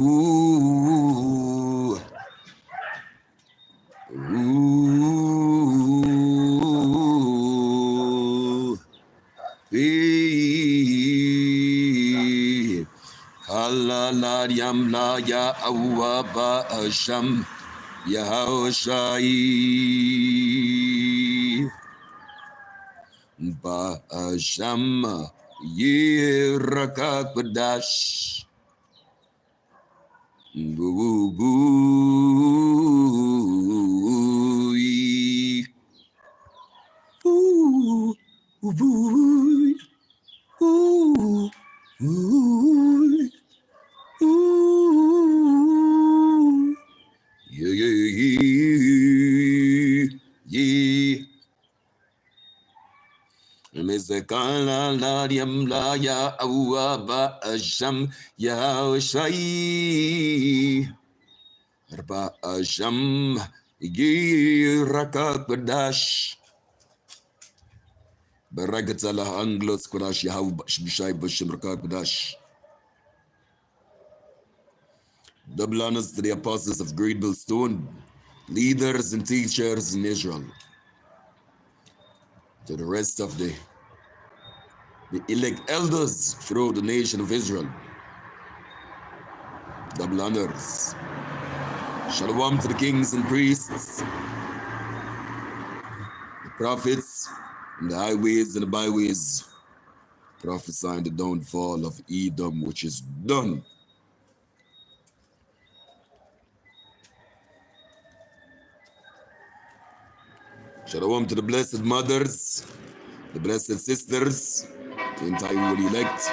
Ooh, ooh, ee. Kalala yamla ya awaba asham ya shai ba asham ye rakakdash boo boo ooh boo ooh ooh ooh yeah. Mizakala la yam la ya awaba asham ya shai arba asham ye rakakdash baragatala anglos kudash ya bishai bashim rakakdash. Double honors to the apostles of Great Stone, leaders and teachers in Israel, to the rest of the elect elders throughout the nation of Israel. Double honors. Shalom to the kings and priests, the prophets, and the highways and the byways, prophesying the downfall of Edom, which is done. Shalom to the blessed mothers, the blessed sisters, the entire holy elect,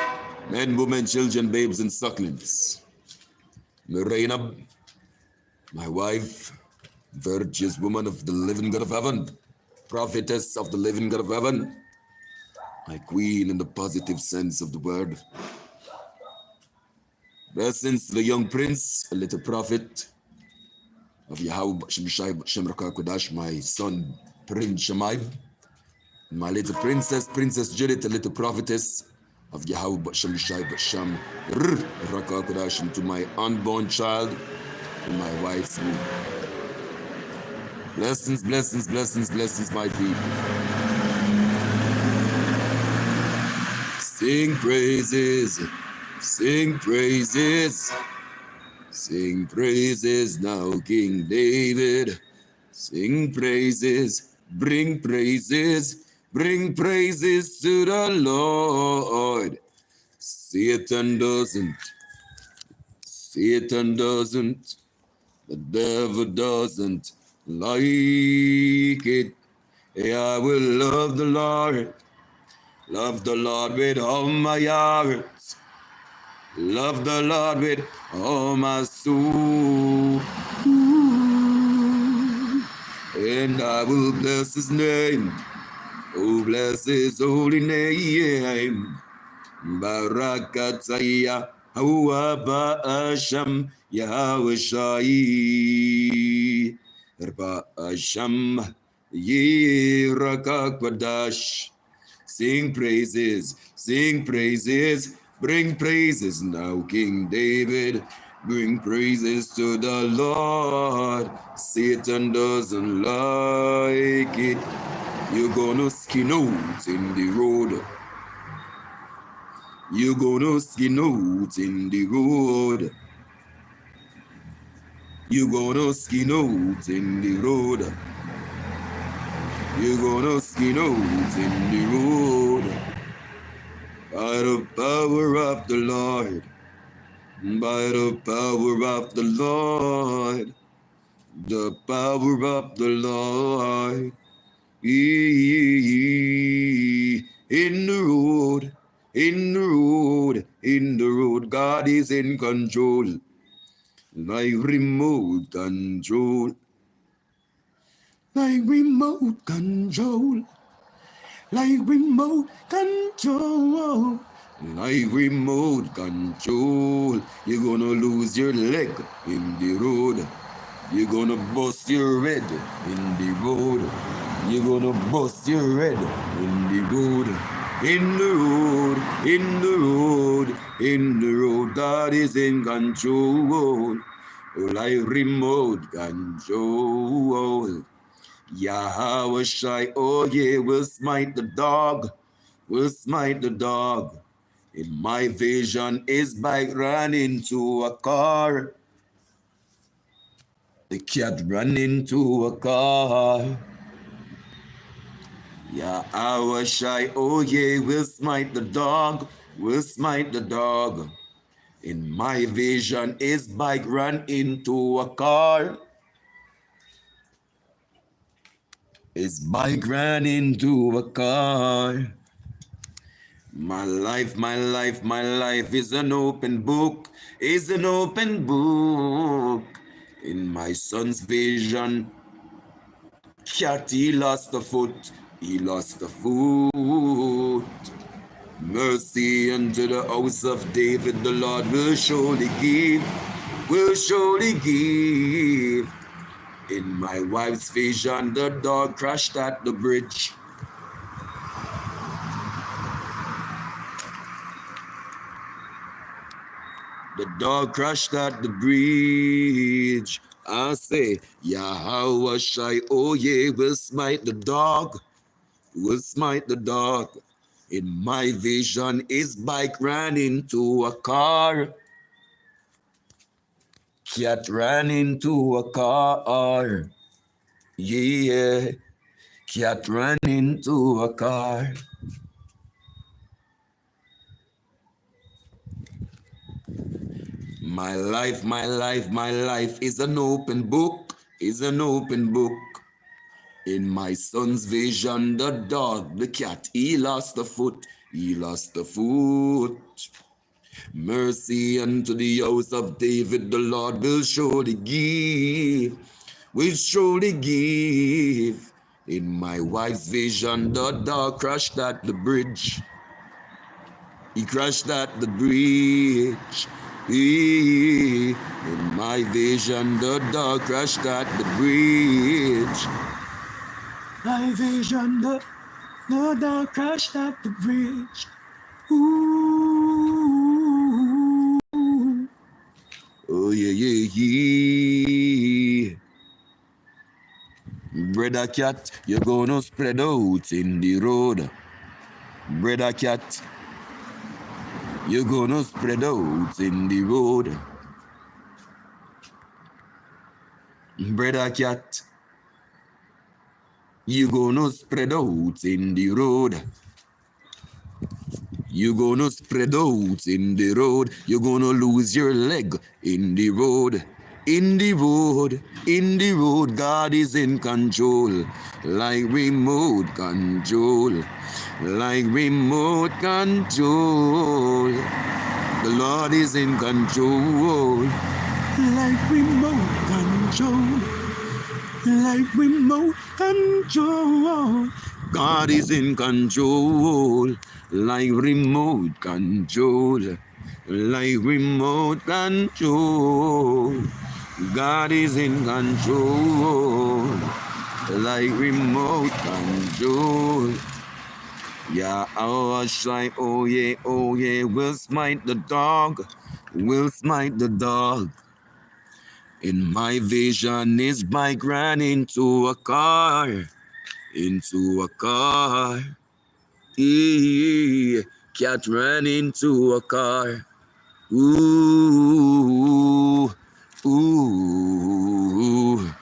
men, women, children, babes, and sucklings. Mirainab, my wife, virtuous woman of the living God of heaven, prophetess of the living God of heaven, my queen in the positive sense of the word. Blessings to the young prince, a little prophet of Yahweh Shemraka Kodash, my son Prince Shemaib, and my little princess, Princess Judith, a little prophetess of Yahweh Shem Raka Kodash, and to my unborn child and my wife's womb. Blessings, blessings, blessings, blessings, my people. Sing praises, sing praises, sing praises now, King David. Sing praises, bring praises to the Lord. Satan doesn't, the devil doesn't like it. I will love the Lord with all my heart. Love the Lord with all my soul. And I will bless his name. Oh, bless his holy name. Barakataya Hawaba Asham Yahweh Erba Asham Yirakakwadash. Sing praises, bring praises now, King David. Bring praises to the Lord. Satan doesn't like it. You're gonna skin out in the road. You're gonna skin out in the road. You're gonna skin out in the road. You're gonna skin out in the road. By the power of the Lord. By the power of the Lord. The power of the Lord. In the road. In the road, in the road, God is in control, like remote control, like remote control, like remote control, like remote control. You're gonna lose your leg in the road. You're gonna bust your head in the road. You're gonna bust your head in the road. in the road, in the road, in the road. God is in control, like remote control. Yahweh Shai, oh yeah, will smite the dog, will smite the dog. In my vision, his bike ran into a car. The cat ran into a car. Yahweh Shai, oh yeah, will smite the dog, will smite the dog. In my vision, his bike ran into a car. His bike ran into a car. My life, my life, my life is an open book, is an open book. In my son's vision, cat, he lost a foot, he lost a foot. Mercy unto the house of David, the Lord will surely give, will surely give. In my wife's vision, the dog crashed at the bridge. The dog crashed at the bridge. I say, Yahweh Shai, oh yeah, will smite the dog, will smite the dog. In my vision, his bike ran into a car. Cat ran into a car. Yeah, cat ran into a car. My life, my life, my life is an open book, is an open book. In my son's vision, the dog, the cat, he lost a foot, he lost a foot. Mercy unto the house of David, the Lord will surely give, will surely give. In my wife's vision, the dog crashed at the bridge. He crashed at the bridge. In my vision, the dog crashed at the bridge. My vision, the dog crashed at the bridge. Ooh. Oh yeah, yeah, yeah. Brother cat, you're gonna spread out in the road. Brother cat, you're gonna spread out in the road. Brother cat, you're gonna spread out in the road. You're gonna spread out in the road. You're gonna lose your leg in the road. In the road, in the road, God is in control. Like remote control. Like remote control. The Lord is in control. Like remote control. Like remote control. God is in control. Like remote control. Like remote control. God is in control. Like remote control. Yeah, oh yeah, we'll smite the dog. We'll smite the dog. In my vision, his bike ran into a car. Into a car. Cat ran into a car. Ooh, ooh.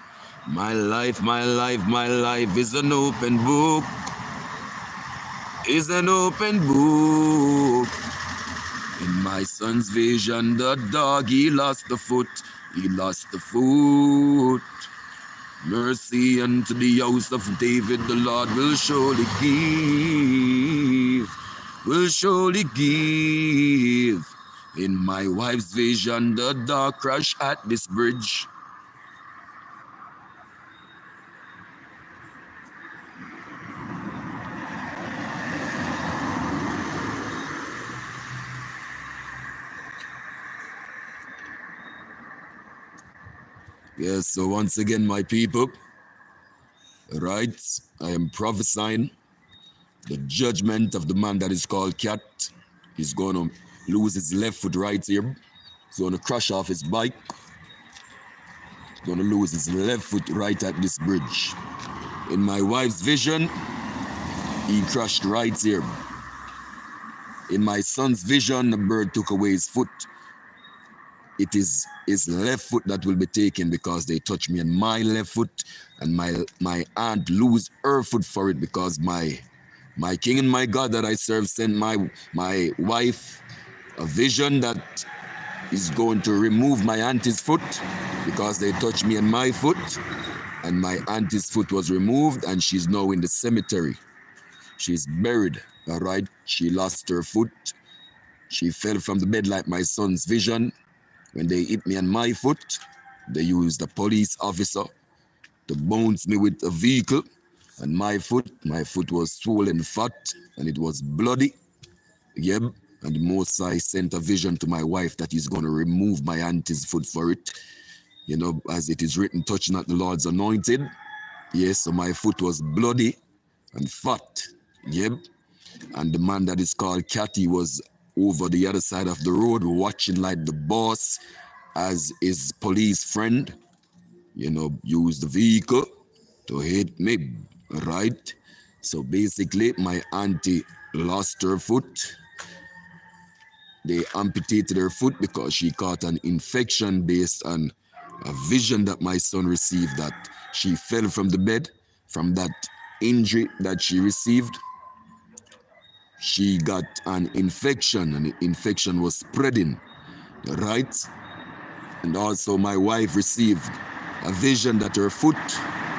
My life, my life, my life is an open book. Is an open book. In my son's vision, the dog, he lost the foot. He lost the foot. Mercy unto the house of David, the Lord will surely give. Will surely give. In my wife's vision, the dog crashed at this bridge. Yes, so once again, my people, right, I am prophesying The judgment of the man that is called Cat is going to lose his left foot right here. He's going to crash off his bike. He's going to lose his left foot right at this bridge. In my wife's vision, he crashed right here. In my son's vision, the bird took away his foot. It is his left foot that will be taken because they touched me on my left foot, and my aunt lose her foot for it because my king and my God that I serve sent my wife a vision that is going to remove my auntie's foot because they touched me on my foot, and my auntie's foot was removed, and she's now in the cemetery. She's buried, all right? She lost her foot. She fell from the bed like my son's vision. When they hit me on my foot, they used a police officer to bounce me with a vehicle. And my foot was swollen fat, and it was bloody. Yep. And the Most High sent a vision to my wife that he's going to remove my auntie's foot for it. You know, as it is written, touch not the Lord's anointed. Yes, so my foot was bloody and fat. Yep. And the man that is called Catty was over the other side of the road watching like the boss as his police friend, you know, used the vehicle to hit me, right? So basically, my auntie lost her foot. They amputated her foot because she caught an infection based on a vision that my son received, that she fell from the bed from that injury that she received. She got an infection, and the infection was spreading, right? And also my wife received a vision that her foot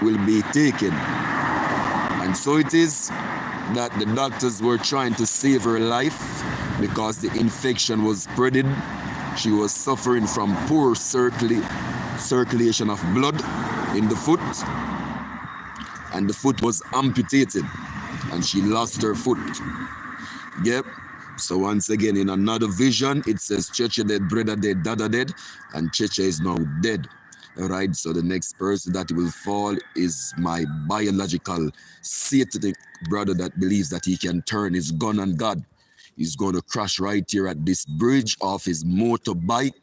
will be taken. And so it is that the doctors were trying to save her life because the infection was spreading. She was suffering from poor circulation of blood in the foot, and the foot was amputated, and she lost her foot. Yep. So once again, in another vision, it says Cheche dead, brother dead, dada dead, and Cheche is now dead. All right. So the next person that will fall is my biological satanic brother that believes that he can turn his gun on God. He's going to crash right here at this bridge off his motorbike.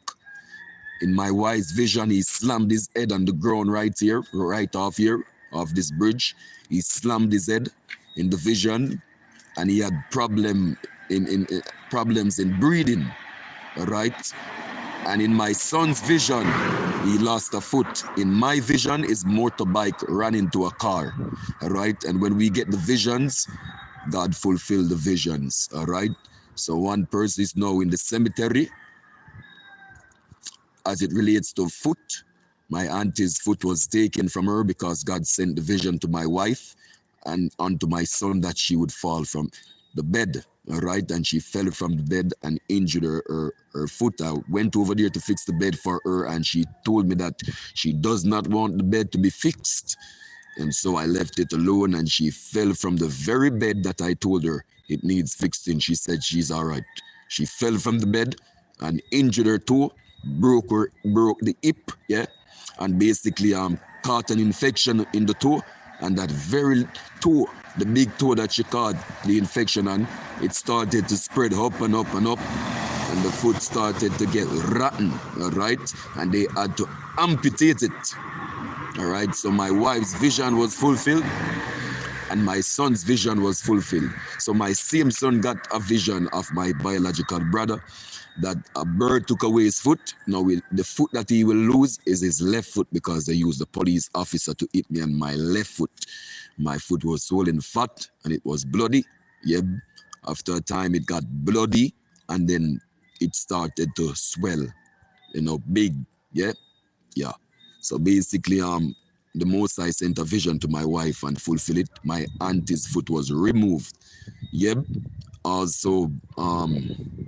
In my wife's vision, he slammed his head on the ground right here, right off here, off this bridge. He slammed his head in the vision. And he had problems in breathing, all right? And in my son's vision, he lost a foot. In my vision, his motorbike ran into a car, all right? And when we get the visions, God fulfilled the visions, all right? So one person is now in the cemetery. As it relates to foot, my auntie's foot was taken from her because God sent the vision to my wife and onto my son that she would fall from the bed, all right? And she fell from the bed and injured her foot. I went over there to fix the bed for her, and she told me that she does not want the bed to be fixed. And so I left it alone, and she fell from the very bed that I told her it needs fixing. She said she's all right. She fell from the bed and injured her toe, broke the hip, yeah? And basically caught an infection in the toe. And that very toe, the big toe that she caught the infection on, it started to spread up and up and up. And the foot started to get rotten, all right? And they had to amputate it, all right? So my wife's vision was fulfilled, and my son's vision was fulfilled. So my same son got a vision of my biological brother, that a bird took away his foot. Now the foot that he will lose is his left foot because they used the police officer to hit me on my left foot. My foot was swollen fat and it was bloody. Yeah. After a time it got bloody, and then it started to swell, you know, big. Yeah. Yeah. So basically the Most High sent a vision to my wife and fulfilled it. My auntie's foot was removed. Yep. Also,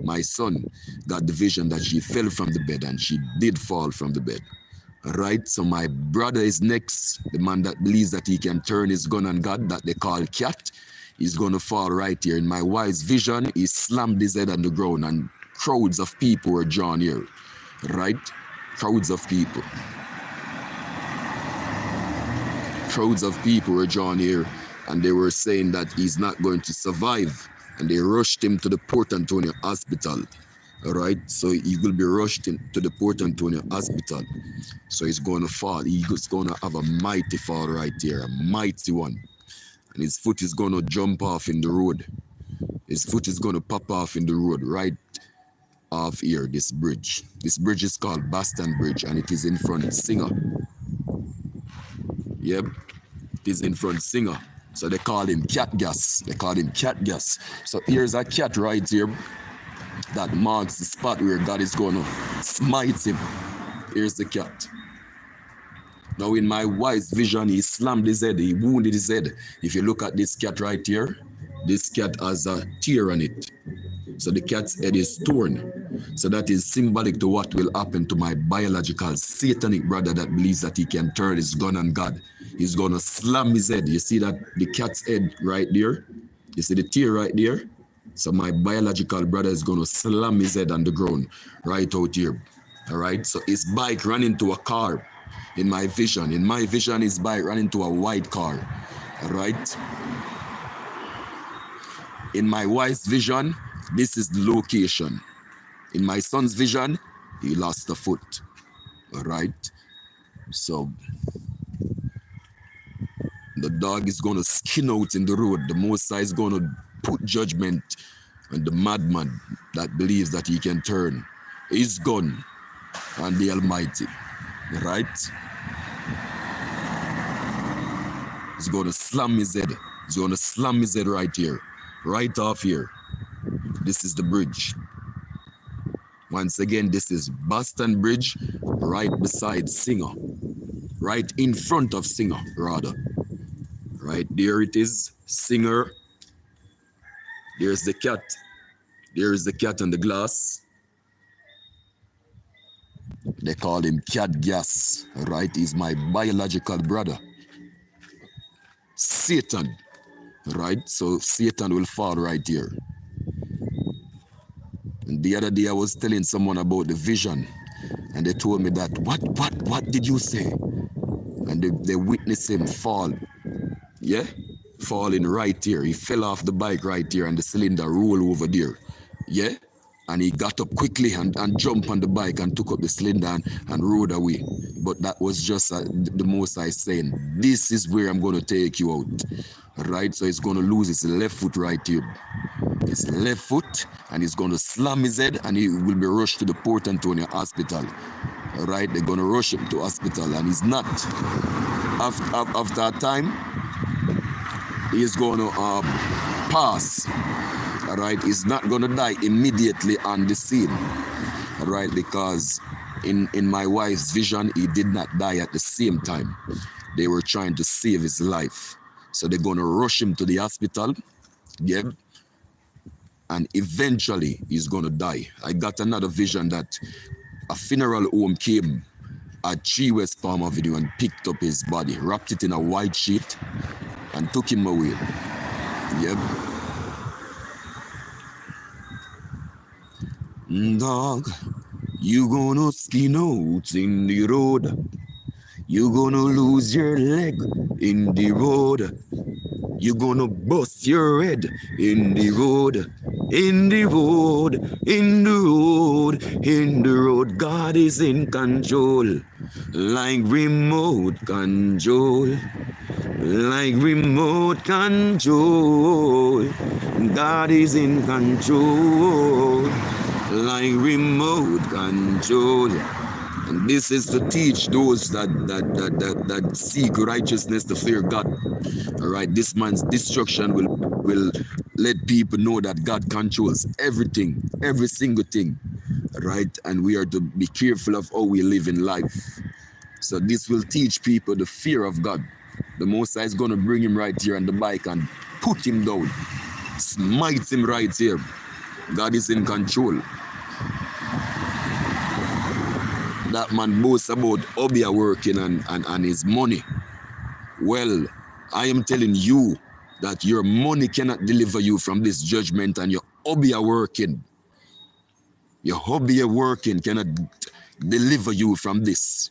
my son got the vision that she fell from the bed, and she did fall from the bed. Right? So my brother is next, the man that believes that he can turn his gun on God, that they call Cat. He's going to fall right here. In my wife's vision, he slammed his head on the ground, and crowds of people were drawn here. Right? Crowds of people. Crowds of people were drawn here, and they were saying that he's not going to survive, and they rushed him to the Port Antonio Hospital. All right, so he will be rushed to the Port Antonio Hospital. So he's going to fall. He's going to have a mighty fall right here, a mighty one. And his foot is going to jump off in the road. His foot is going to pop off in the road right off here, this bridge. This bridge is called Boston Bridge, and it is in front Singer. Yep, it is in front Singer. So they call him Cat Gas. They call him Cat Gas. So here's a cat right here that marks the spot where God is going to smite him. Here's the cat. Now in my wife's vision, he slammed his head, he wounded his head. If you look at this cat right here, this cat has a tear on it. So the cat's head is torn. So that is symbolic to what will happen to my biological satanic brother that believes that he can turn his gun on God. He's going to slam his head. You see that the cat's head right there? You see the tear right there? So my biological brother is going to slam his head on the ground right out here. All right? So his bike ran into a car in my vision. In my vision, his bike ran into a white car. All right? In my wife's vision, this is the location. In my son's vision, he lost a foot. All right? So the dog is going to skin out in the road. The Most High is going to put judgment on the madman that believes that he can turn his gun on the Almighty. Right? He's going to slam his head. He's going to slam his head right here. Right off here. This is the bridge. Once again, this is Boston Bridge, right beside Singer. Right in front of Singer, rather. Right there it is, Singer. There's the cat. There's the cat on the glass. They call him Cat Gas, right? He's my biological brother. Satan, right? So Satan will fall right here. And the other day I was telling someone about the vision, and they told me that, what did you say? And they witnessed him fall. Yeah? Falling right here. He fell off the bike right here, and the cylinder rolled over there. Yeah? And he got up quickly and jumped on the bike and took up the cylinder and rode away. But that was just the Most High saying, this is where I'm going to take you out. Right? So he's going to lose his left foot right here. His left foot, and he's going to slam his head, and he will be rushed to the Port Antonio Hospital. All right? They're going to rush him to hospital, and he's not. After a time, he's going to pass. All right, he's not going to die immediately on the scene. All right, because in my wife's vision, he did not die at the same time. They were trying to save his life. So they're going to rush him to the hospital. Yeah. And eventually, he's going to die. I got another vision that a funeral home came at 3 West Palm Avenue and picked up his body, wrapped it in a white sheet, and took him away. Yep. Dog, you gonna skin out in the road. You gonna lose your leg in the road. You gonna bust your head in the road. In the road, in the road, in the road. God is in control, like remote control. Like remote control. God is in control, like remote control. And this is to teach those that seek righteousness to fear God. All right, this man's destruction will let people know that God controls everything, every single thing. Right, and we are to be careful of how we live in life. So this will teach people the fear of God. The Most High is going to bring him right here on the bike and put him down. Smite him right here. God is in control. That man boasts about Obia working and his money. Well, I am telling you that your money cannot deliver you from this judgment, and your Obia working. Your Obia working cannot deliver you from this.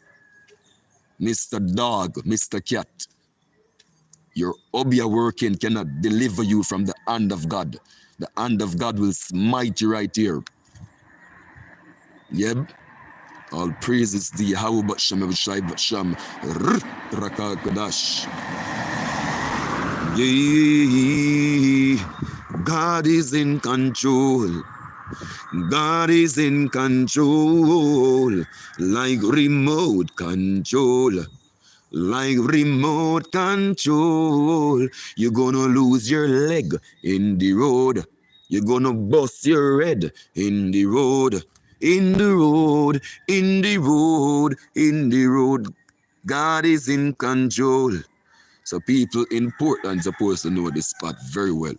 Mr. Dog, Mr. Cat. your obia working cannot deliver you from the hand of God. The hand of God will smite you right here. Yep. All praises to Yahweh but Shem Shai but Shem Raka Kodash. Yeah, God is in control. God is in control. Like remote control. Like remote control. You're gonna lose your leg in the road. You're gonna bust your head in the road. In the road, in the road, in the road. God is in control. So people in Portland supposed to know this spot very well.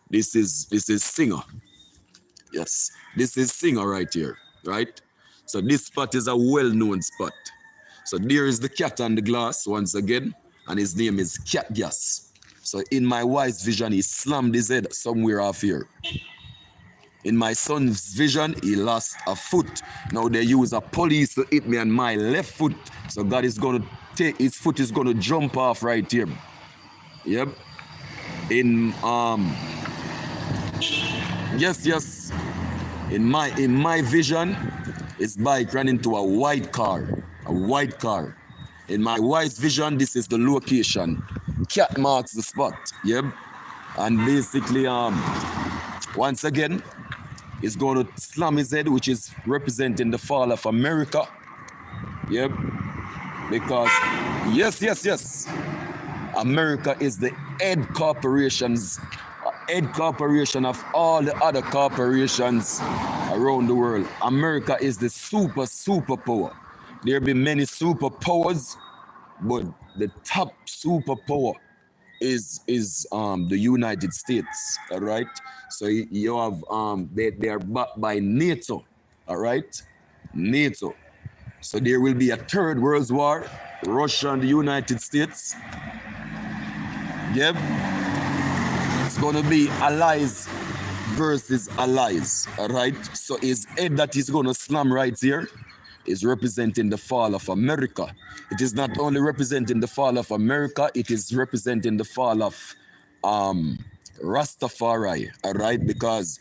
This is Singer. Yes, this is Singer right here, right? So this spot is a well-known spot. So there is the cat on the glass once again, and his name is Cat Gas. So in my wife's vision, he slammed his head somewhere off here. In my son's vision, he lost a foot. Now they use a police to hit me on my left foot. So God is going to take, his foot is going to jump off right here. Yep. Yes. In my vision, his bike ran into a white car. In my wife's vision, this is the location. Cat marks the spot. Yep. And basically, once again, he's going to slam his head, which is representing the fall of America. Yep. Because, yes. America is the head corporation of all the other corporations around the world. America is the superpower. There have been many superpowers, but the top superpower is the United States. All right. So you have they are backed by NATO. All right, NATO. So there will be a third world war, Russia and the United States. Yep. It's gonna be allies versus allies. All right. So his head that he's gonna slam right here is representing the fall of America. It is not only representing the fall of America, it is representing the fall of Rastafari, all right? Because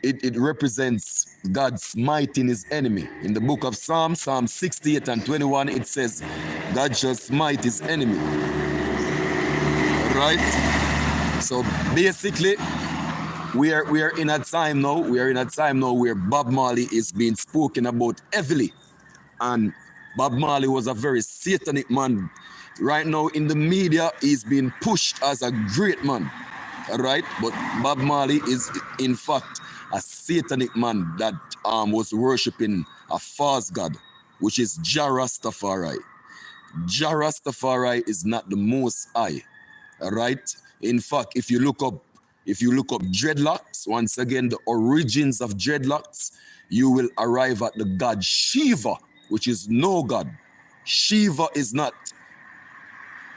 it represents God smiting his enemy. In the book of Psalm 68 and 21, it says, God shall smite his enemy. All right? So basically, we are in a time now. Where Bob Marley is being spoken about heavily, and Bob Marley was a very satanic man. Right now in the media, he's being pushed as a great man. All right, but Bob Marley is in fact a satanic man that was worshiping a false god, which is Jah Rastafari. Jah Rastafari is not the Most High. All right. In fact, if you look up dreadlocks, once again, the origins of dreadlocks, you will arrive at the god Shiva, which is no god. Shiva is not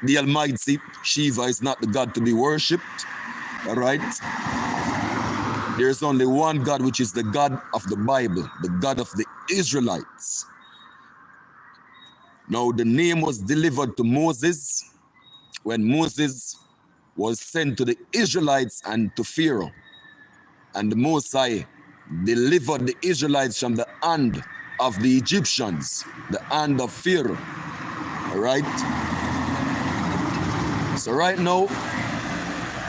the Almighty. Shiva is not the god to be worshipped. All right? There's only one God, which is the God of the Bible, the God of the Israelites. Now, the name was delivered to Moses when Moses was sent to the Israelites and to Pharaoh. And the Most High delivered the Israelites from the hand of the Egyptians, the hand of Pharaoh. All right? So right now,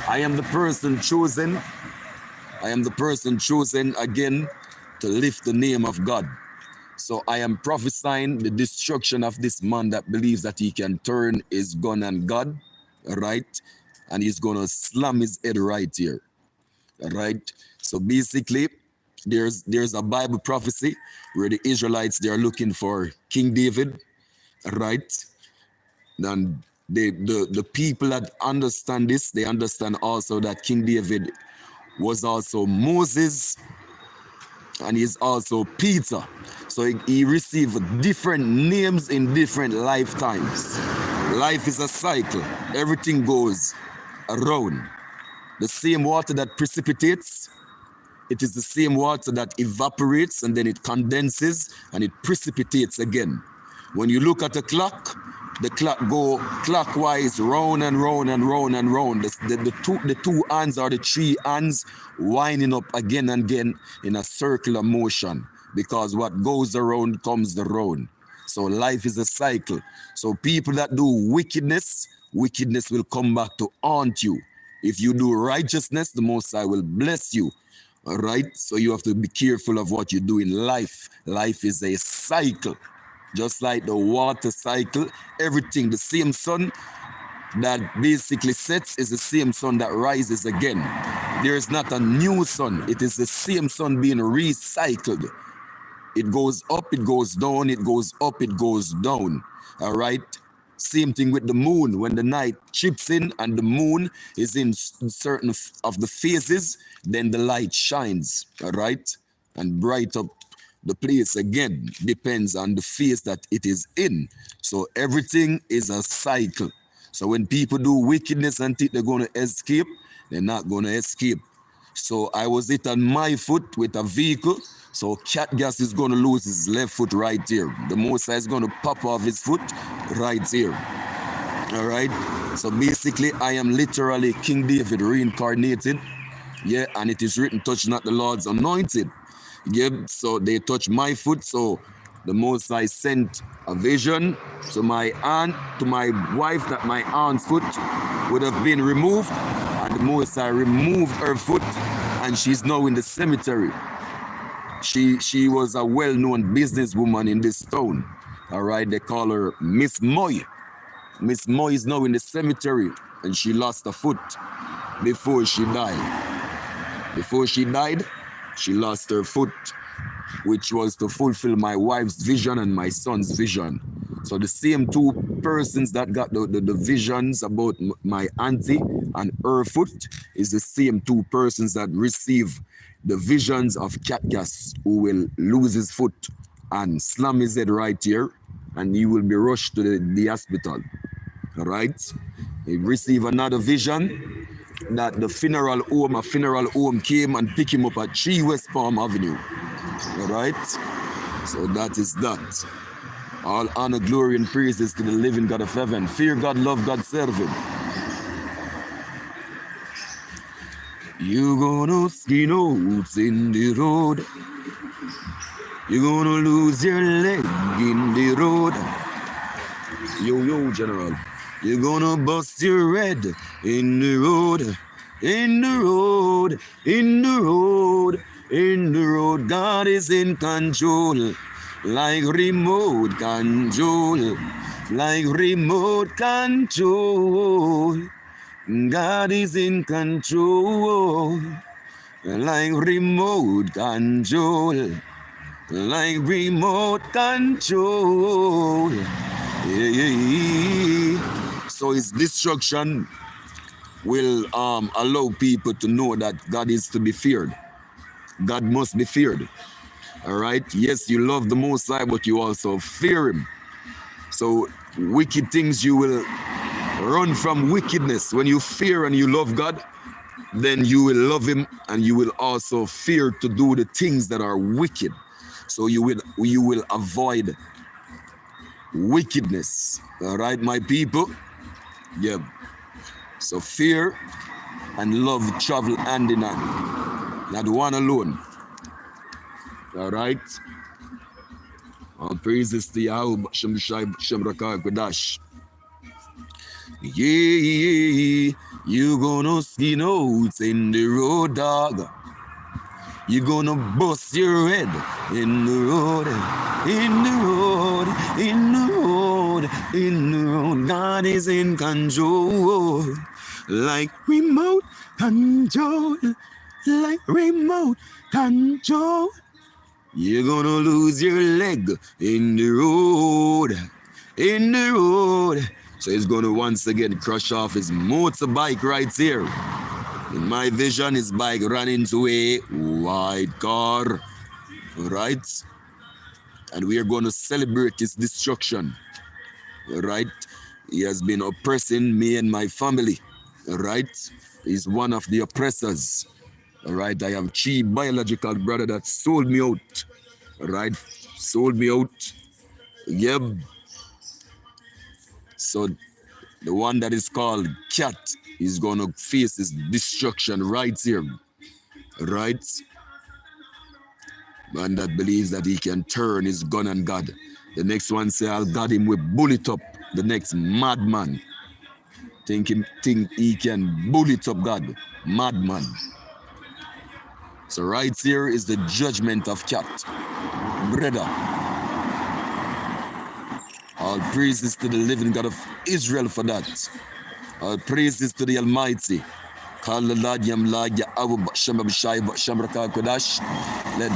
I am the person chosen. I am the person chosen again to lift the name of God. So I am prophesying the destruction of this man that believes that he can turn his gun on God, all right? And he's going to slam his head right here, all right? So basically, there's a Bible prophecy where the Israelites, they are looking for King David, all right? And the people that understand this, they understand also that King David was also Moses and he's also Peter. So he received different names in different lifetimes. Life is a cycle. Everything goes around. The same water that precipitates, it is the same water that evaporates and then it condenses and it precipitates again. When you look at a clock, the clock go clockwise, round and round and round and round. The two hands or the three hands winding up again and again in a circular motion, because what goes around comes around. So life is a cycle. So people that do wickedness will come back to haunt you. If you do righteousness, the Most High will bless you. All right? So you have to be careful of what you do in life. Life is a cycle. Just like the water cycle, everything, the same sun that basically sets is the same sun that rises again. There is not a new sun. It is the same sun being recycled. It goes up, it goes down, it goes up, it goes down. All right? Same thing with the moon. When the night chips in and the moon is in certain of the phases, then the light shines, all right? And bright up the place again. Depends on the phase that it is in. So everything is a cycle. So when people do wickedness and think they're going to escape, they're not going to escape. So I was hit on my foot with a vehicle. So Cat Gas is going to lose his left foot right here. The Most High is going to pop off his foot right here. All right. So basically, I am literally King David reincarnated. Yeah. And it is written, touch not the Lord's anointed. Yeah. So they touch my foot. So the Most High sent a vision to my aunt, to my wife, that my aunt's foot would have been removed. And the Most High removed her foot. And she's now in the cemetery. She was a well-known businesswoman in this town. All right, they call her Miss Moy. Miss Moy is now in the cemetery, and she lost a foot before she died. Before she died, she lost her foot, which was to fulfill my wife's vision and my son's vision. So the same two persons that got the visions about my auntie and her foot is the same two persons that receive the visions of Cat Gas, who will lose his foot and slam his head right here, and he will be rushed to the hospital. All right? He received another vision that a funeral home came and picked him up at 3 West Palm Avenue. All right? So that is that. All honor, glory, and praises to the living God of heaven. Fear God, love God, serve Him. You gonna skin out in the road. You gonna lose your leg in the road. Yo, General. You gonna bust your head in the road. In the road, in the road, in the road. God is in control. Like remote control. Like remote control. God is in control, like remote control, like remote control. Yeah. So His destruction will allow people to know that God is to be feared. God must be feared. All right? Yes, you love the Most High, but you also fear Him. So wicked things you will run from wickedness. When you fear and you love God, then you will love Him, and you will also fear to do the things that are wicked. So you will avoid wickedness. All right, my people? Yeah. So fear and love travel hand in hand. Not one alone. All right? All praises to Yahweh Shem Rakah Kodash. Yeah, you gonna skin out in the road, dog. You gonna bust your head in the road, in the road, in the road, in the road. God is in control, like remote control, like remote control. You're gonna lose your leg in the road, in the road. So he's going to once again crush off his motorbike right here. In my vision, his bike ran into a white car. All right? And we are going to celebrate his destruction. All right? He has been oppressing me and my family. All right? He's one of the oppressors. All right? I have 3 biological brothers that sold me out. All right? Sold me out. Yep. So the one that is called Cat is going to face his destruction right here. Right? Man that believes that he can turn his gun on God. The next one say, I'll got him with bullet up. The next madman. Think he can bullet up God. Madman. So right here is the judgment of Cat. Brother. All praises to the living God of Israel for that. All praises to the Almighty. Let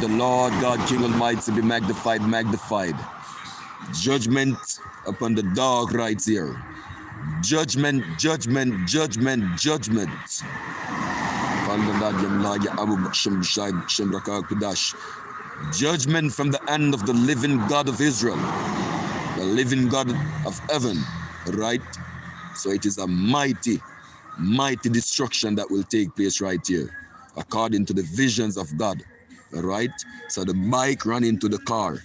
the Lord God, King Almighty, be magnified. Judgment upon the dog right here. Judgment. Judgment from the hand of the living God of Israel, the living God of heaven, right? So it is a mighty destruction that will take place right here, according to the visions of God, all right? So the bike ran into the car.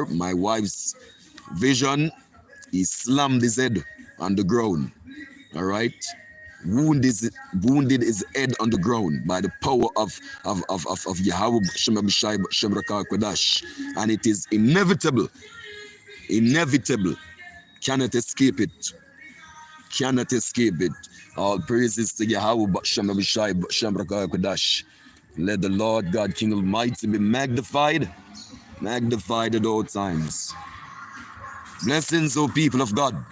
My wife's vision, he slammed his head on the ground, all right? Wounded his head on the ground by the power of Yahweh Shemrakah Kodash. And it is inevitable, cannot escape it. All praises to Yahweh Shemrakah Kodash. Let the Lord God King Almighty be magnified at all times. Blessings, O people of God.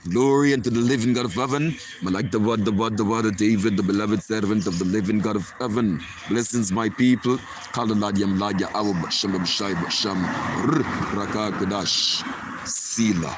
Glory unto the living God of heaven. Like the word of David, the beloved servant of the living God of heaven. Blessings, my people. Sila.